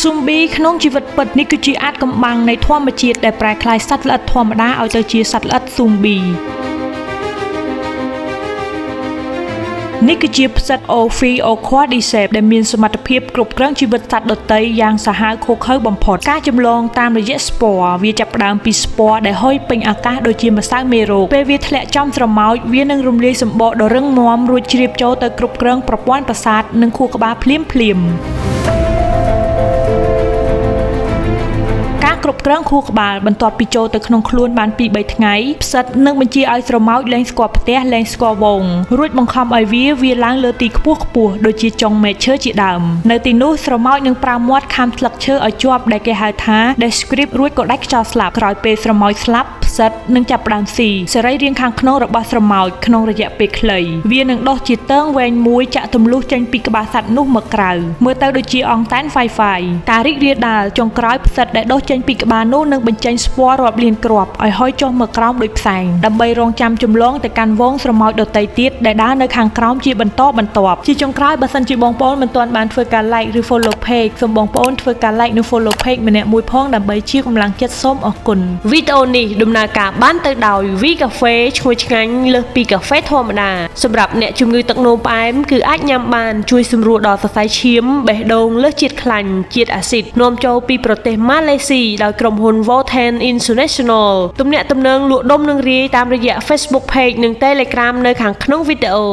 ស៊ុំប៊ីក្នុងជីវិតពិតនេះគឺជាអាចកំបាំងនៃធម្មជាតិដែលប្រែក្លាយសត្វល្អិតធម្មតាឲ្យទៅជាសត្វល្អិតស៊ុំប៊ីនេះគឺជាផ្សិតអូហ្វីអូខ្វាឌីសេបដែលមានសមត្ថភាពគ្រប់គ្រងជីវិតសត្វដទៃយ៉ាងសាហាវឃោរឃៅបំផុតការចម្លងតាមរយៈស្ពរវាចាប់ផ្ដើមពីស្ពរដែលហុយពេញអាកាសដូចជាម្សៅមេរោគពេលវាធ្លាក់ចំស្រមោចវានឹងរំលាយសម្បកដ៏រឹងមាំរួចជ្រាបចូលទៅគ្រប់គ្រងប្រព័ន្ធប្រសាទនិងខួរក្បាលភ្លាមគ្រប់គ្រងខួរក្បាលបន្ទាប់ពីចូលទៅក្នុងខ្លួនបាន 2-3 ថ្ងៃផ្សិតនឹងបញ្ជាឲ្យស្រមោចលែងស្គាល់ផ្ទះលែងស្គាល់វងរួចបង្ខំឲ្យវាឡើងលើទីខ្ពស់ដូចជាចុងមែកឈើជាដើមនៅទីនោះស្រមោចនឹងប្រើមាត់ខាំស្លឹកឈើឲ្យជាប់ដែលគេហៅថា descript រួចក៏ដាច់ខ្យល់ស្លាប់ក្រោយពេលស្រមោចស្លាប់ផ្សិតនឹងចាប់ផ្ដើមស៊ីសរីរាង្គខាងក្នុងរបស់ស្រមោចក្នុងរយៈពេលខ្លីវានឹងដុះជាតើងវែងមួយចាក់ទម្លុះចេញពីក្បាលសត្វនោះមកក្រៅមើលទៅដូចជាអង្តែនហ្វាយការរីករាលដាលចុងក្រោយផ្សិតដែលដុះចេញពីក្បាលនោះនឹងបញ្ចេញស្ពណ៌រាប់លានគ្រាប់ឲ្យហុយចុះមកក្រោមដូចផ្សែងដើម្បីរងចាំចម្លងទៅកាន់វងស្រមោចដទៃទៀតដែលដើរនៅខាងក្រោមជាបន្តបន្ទាប់ជាចុងក្រោយបើសិនជាបងប្អូនមិនទាន់បានធ្វើការ like ឬ follow page សូមបងប្អូនធ្វើការ like និង follow page ម្នាក់មួយផងដើម្បីជាកម្លាំងចិត្តសូមអរគុណវីដេអូនេះដំណើរការបានទៅដោយ V Cafe ឈ្ងុយឆ្ងាញ់លើសពីកាហ្វេធម្មតាសម្រាប់អ្នកជំងឺទឹកនោមផ្អែមគឺអាចញ៉ាំបានជួយសម្រួលដល់សរសៃឈាមបេះដូងលើសជាតិខ្លាញ់ជាតិអាស៊ីតនាំចូលពីប្រទេសម៉ាឡេស៊ីដោយក្រុមហ៊ុន Voten International ទំនាក់ទំនងលក់ដុំនិងរាយតាមរយៈ Facebook Page និង Telegram នៅខាងក្នុងវីដេអូ